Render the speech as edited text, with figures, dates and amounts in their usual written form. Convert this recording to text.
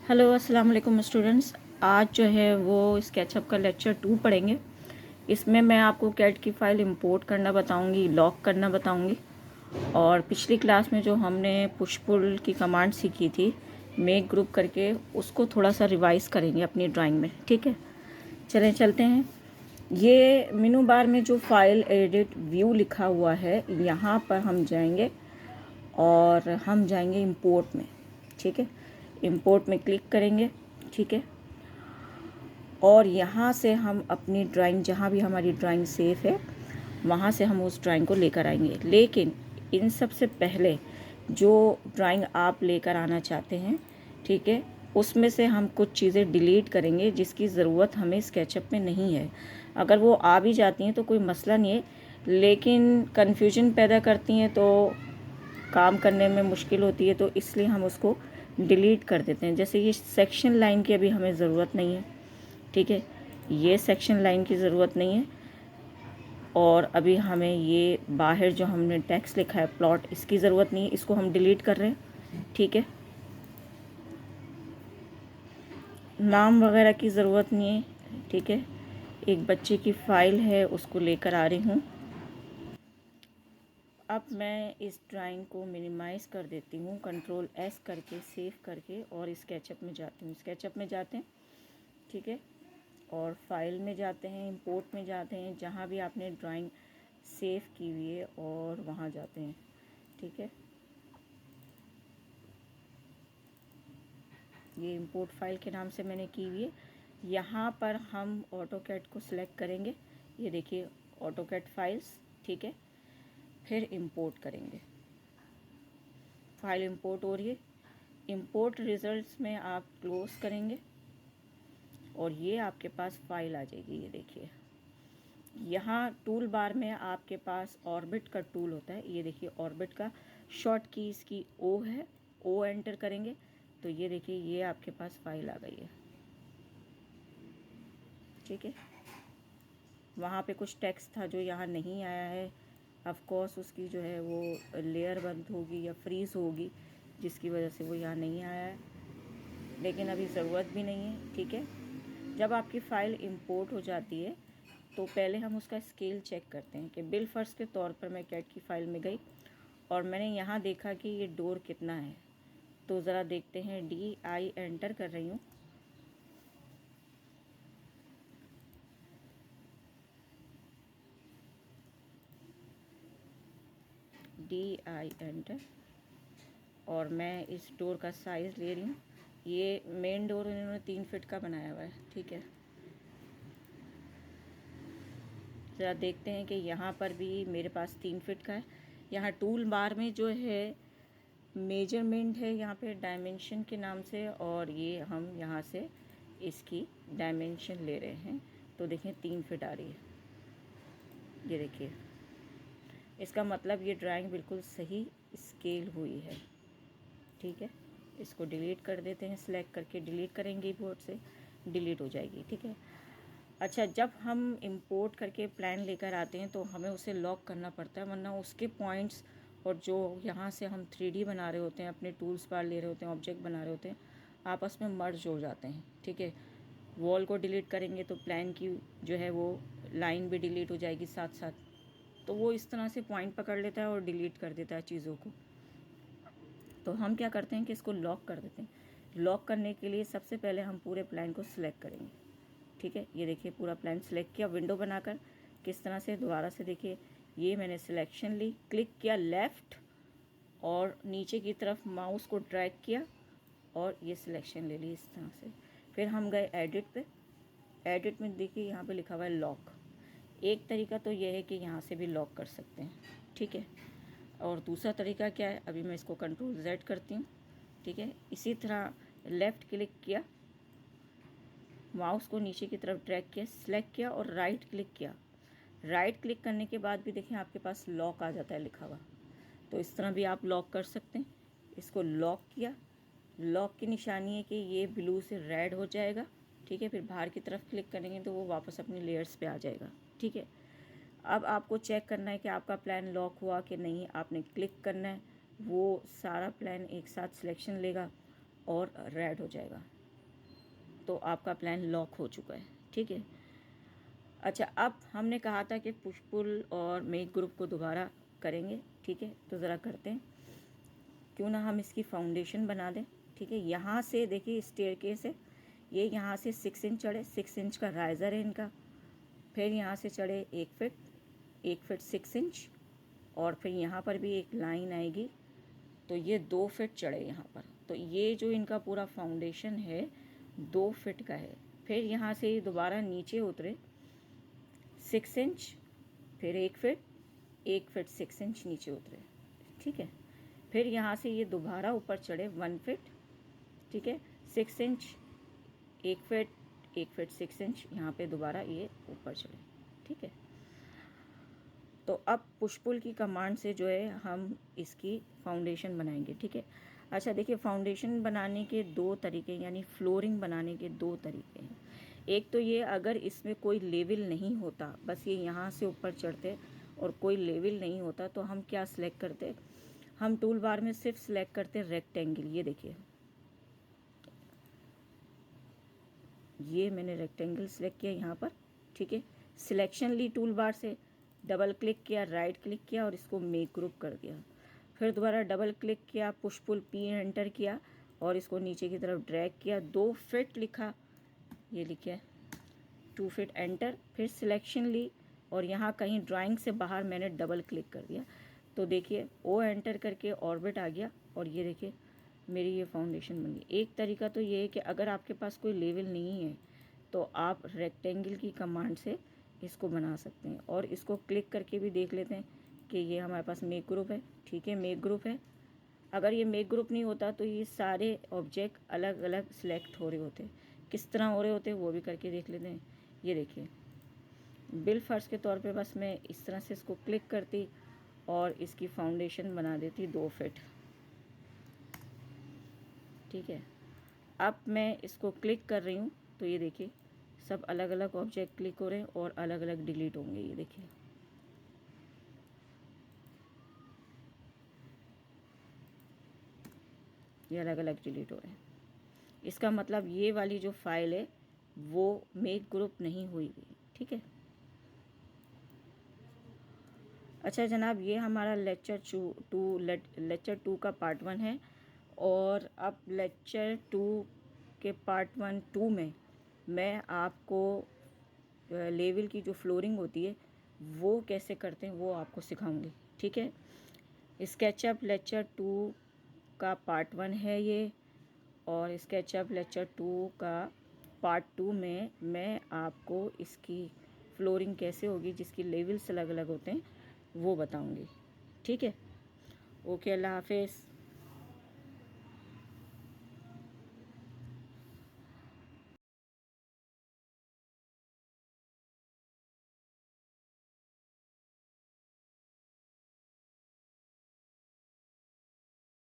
Hello अस्सलाम वालेकुम students. आज जो है वो स्केचअप का लेक्चर 2 पढ़ेंगे। इसमें मैं आपको कैट की फ़ाइल इंपोर्ट करना बताऊंगी, लॉक करना बताऊंगी। और पिछली क्लास में जो हमने पुश पुल की कमांड सीखी थी मेक ग्रुप करके, उसको थोड़ा सा रिवाइज़ करेंगे अपनी ड्राइंग में। ठीक है, चलें चलते हैं। ये मेनू बार में जो फाइल एडिट व्यू लिखा हुआ है, यहाँ पर हम जाएंगे और हम जाएंगे इंपोर्ट में। ठीक है, इंपोर्ट में क्लिक करेंगे। ठीक है, और यहाँ से हम अपनी ड्राइंग, जहाँ भी हमारी ड्राइंग सेफ है वहाँ से हम उस ड्राइंग को लेकर आएंगे। लेकिन इन सब से पहले जो ड्राइंग आप लेकर आना चाहते हैं, ठीक है, उसमें से हम कुछ चीज़ें डिलीट करेंगे जिसकी ज़रूरत हमें स्केचअप में नहीं है। अगर वो आ भी जाती हैं तो कोई मसला नहीं है, लेकिन कन्फ्यूजन पैदा करती हैं तो काम करने में मुश्किल होती है, तो इसलिए हम उसको डिलीट कर देते हैं। जैसे ये सेक्शन लाइन की अभी हमें ज़रूरत नहीं है। ठीक है, ये सेक्शन लाइन की ज़रूरत नहीं है। और अभी हमें ये बाहर जो हमने टेक्स्ट लिखा है प्लॉट, इसकी ज़रूरत नहीं है, इसको हम डिलीट कर रहे हैं। ठीक है, नाम वगैरह की ज़रूरत नहीं है। ठीक है, एक बच्चे की फ़ाइल है उसको लेकर आ रही हूँ। अब मैं इस ड्राइंग को मिनिमाइज़ कर देती हूँ, कंट्रोल एस करके सेव करके, और स्केचअप में जाती हूँ। स्केचअप में जाते हैं, ठीक है, और फाइल में जाते हैं, इंपोर्ट में जाते हैं, जहाँ भी आपने ड्राइंग सेव की हुई है और वहाँ जाते हैं। ठीक है, ये इंपोर्ट फाइल के नाम से मैंने की हुई है। यहाँ पर हम ऑटोकैड को सिलेक्ट करेंगे। ये देखिए ऑटोकैड फाइल्स। ठीक है, फिर इंपोर्ट करेंगे। फाइल इंपोर्ट हो रही है। इंपोर्ट रिजल्ट्स में आप क्लोज करेंगे और ये आपके पास फाइल आ जाएगी। ये देखिए, यहाँ टूल बार में आपके पास ऑर्बिट का टूल होता है। ये देखिए ऑर्बिट का शॉर्ट की इसकी ओ है, ओ एंटर करेंगे तो ये देखिए ये आपके पास फाइल आ गई है। ठीक है, वहाँ पे कुछ टेक्स्ट था जो यहाँ नहीं आया है। ऑफ कोर्स उसकी जो है वो लेयर बंद होगी या फ्रीज होगी, जिसकी वजह से वो यहाँ नहीं आया है, लेकिन अभी ज़रूरत भी नहीं है। ठीक है, जब आपकी फ़ाइल इंपोर्ट हो जाती है तो पहले हम उसका स्केल चेक करते हैं कि बिल फर्श के तौर पर मैं कैट की फ़ाइल में गई और मैंने यहाँ देखा कि ये डोर कितना है। तो ज़रा देखते हैं, DI एंटर कर रही हूँ। DI एंटर, और मैं इस डोर का साइज़ ले रही हूँ। ये मेन डोर इन्होंने 3 फीट का बनाया हुआ है। ठीक है, ज़रा देखते हैं कि यहाँ पर भी मेरे पास 3 फीट का है। यहाँ टूल बार में जो है मेजरमेंट है, यहाँ पे डायमेंशन के नाम से, और ये हम यहाँ से इसकी डायमेंशन ले रहे हैं। तो देखें 3 फीट आ रही है। ये देखिए, इसका मतलब ये ड्राइंग बिल्कुल सही स्केल हुई है। ठीक है, इसको डिलीट कर देते हैं। सिलेक्ट करके डिलीट करेंगे बोर्ड से, डिलीट हो जाएगी। ठीक है, अच्छा, जब हम इंपोर्ट करके प्लान लेकर आते हैं तो हमें उसे लॉक करना पड़ता है, वरना उसके पॉइंट्स और जो यहाँ से हम 3D बना रहे होते हैं, अपने टूल्स बार ले रहे होते हैं, ऑब्जेक्ट बना रहे होते हैं, आपस में मर्ज हो जाते हैं। ठीक है, वॉल को डिलीट करेंगे तो प्लान की जो है वो लाइन भी डिलीट हो जाएगी साथ साथ। तो वो इस तरह से पॉइंट पकड़ लेता है और डिलीट कर देता है चीज़ों को। तो हम क्या करते हैं कि इसको लॉक कर देते हैं। लॉक करने के लिए सबसे पहले हम पूरे प्लान को सिलेक्ट करेंगे। ठीक है, ये देखिए पूरा प्लान सिलेक्ट किया विंडो बनाकर। किस तरह से, दोबारा से देखिए, ये मैंने सिलेक्शन ली, क्लिक किया लेफ़्ट और नीचे की तरफ माउस को ड्रैग किया और ये सिलेक्शन ले ली इस तरह से। फिर हम गए एडिट पे। एडिट में देखिए यहाँ पे लिखा हुआ है लॉक। एक तरीका तो ये है कि यहाँ से भी लॉक कर सकते हैं। ठीक है, और दूसरा तरीका क्या है, अभी मैं इसको कंट्रोल Z करती हूँ। ठीक है, इसी तरह लेफ़्ट क्लिक किया, माउस को नीचे की तरफ ड्रैग किया, सिलेक्ट किया और राइट क्लिक किया। राइट क्लिक करने के बाद भी देखिए आपके पास लॉक आ जाता है लिखा हुआ। तो इस तरह भी आप लॉक कर सकते हैं। इसको लॉक किया, लॉक की निशानी है कि ये ब्लू से रेड हो जाएगा। ठीक है, फिर बाहर की तरफ क्लिक करेंगे तो वो वापस अपनी लेयर्स पे आ जाएगा। ठीक है, अब आपको चेक करना है कि आपका प्लान लॉक हुआ कि नहीं। आपने क्लिक करना है, वो सारा प्लान एक साथ सिलेक्शन लेगा और रेड हो जाएगा। तो आपका प्लान लॉक हो चुका है। ठीक है। अच्छा, अब हमने कहा था कि पुश पुल और मेक ग्रुप को दोबारा करेंगे। ठीक है, तो ज़रा करते हैं। क्यों ना हम इसकी फाउंडेशन बना दें। ठीक है, यहाँ से देखिए स्टेयरकेस है, ये यहाँ से 6 इंच चढ़े, 6 इंच का राइज़र है इनका, फिर यहाँ से चढ़े 1 फीट, 1 फीट 6 इंच, और फिर यहाँ पर भी एक लाइन आएगी, तो ये 2 फीट चढ़े यहाँ पर। तो ये जो इनका पूरा फाउंडेशन है 2 फीट का है। फिर यहाँ से ये दोबारा नीचे उतरे 6 इंच, फिर 1 फीट, 1 फीट 6 इंच नीचे उतरे। ठीक है, फिर यहाँ से ये दोबारा ऊपर चढ़े 1 फीट। ठीक है, 6 इंच, 1 फीट, 1 फीट 6 इंच, यहाँ पे दोबारा ये ऊपर चढ़े। ठीक है, तो अब पुश पुल की कमांड से जो है हम इसकी फाउंडेशन बनाएंगे। ठीक है। अच्छा देखिए, फाउंडेशन बनाने के 2 तरीके, यानी फ्लोरिंग बनाने के 2 तरीके हैं। एक तो ये, अगर इसमें कोई लेवल नहीं होता, बस ये यहाँ से ऊपर चढ़ते और कोई लेवल नहीं होता, तो हम क्या सिलेक्ट करते, हम टूल बार में सिर्फ सिलेक्ट करते रेक्टेंगल। ये देखिए, ये मैंने रेक्टेंगल सिलेक्ट किया यहाँ पर। ठीक है, सिलेक्शन ली टूल बार से, डबल क्लिक किया, राइट क्लिक किया और इसको मेक ग्रुप कर दिया। फिर दोबारा डबल क्लिक किया, पुश पुल P एंटर किया और इसको नीचे की तरफ ड्रैग किया, 2 फीट लिखा, ये लिखा 2 फीट एंटर। फिर सिलेक्शन ली और यहाँ कहीं ड्राइंग से बाहर मैंने डबल क्लिक कर दिया, तो देखिए O एंटर करके ऑर्बिट आ गया और ये देखिए मेरी ये फाउंडेशन बन गई। एक तरीका तो ये है कि अगर आपके पास कोई लेवल नहीं है तो आप रेक्टेंगल की कमांड से इसको बना सकते हैं, और इसको क्लिक करके भी देख लेते हैं कि ये हमारे पास मेक ग्रुप है। ठीक है, मेक ग्रुप है। अगर ये मेक ग्रुप नहीं होता तो ये सारे ऑब्जेक्ट अलग अलग सिलेक्ट हो रहे होते, किस तरह हो रहे होते वो भी करके देख लेते हैं। ये देखिए, बिल फर्श के तौर पे बस मैं इस तरह से इसको क्लिक करती और इसकी फाउंडेशन बना देती 2 फीट। ठीक है, अब मैं इसको क्लिक कर रही हूँ तो ये देखिए सब अलग अलग ऑब्जेक्ट क्लिक हो रहे हैं और अलग अलग डिलीट होंगे। ये देखिए, ये अलग अलग डिलीट हो रहे हैं। इसका मतलब ये वाली जो फाइल है वो मेक ग्रुप नहीं हुई हुई। ठीक है। अच्छा जनाब, ये हमारा लेक्चर टू का पार्ट 1 है, और अब लेक्चर 2 के पार्ट 1-2 में मैं आपको लेवल की जो फ्लोरिंग होती है वो कैसे करते हैं वो आपको सिखाऊंगी। ठीक है, स्केचअप लेक्चर 2 का पार्ट 1 है ये, और स्केचअप लेक्चर 2 का पार्ट 2 में मैं आपको इसकी फ्लोरिंग कैसे होगी, जिसकी लेवल्स अलग अलग होते हैं, वो बताऊंगी। ठीक है, ओके, अल्लाह हाफिज़।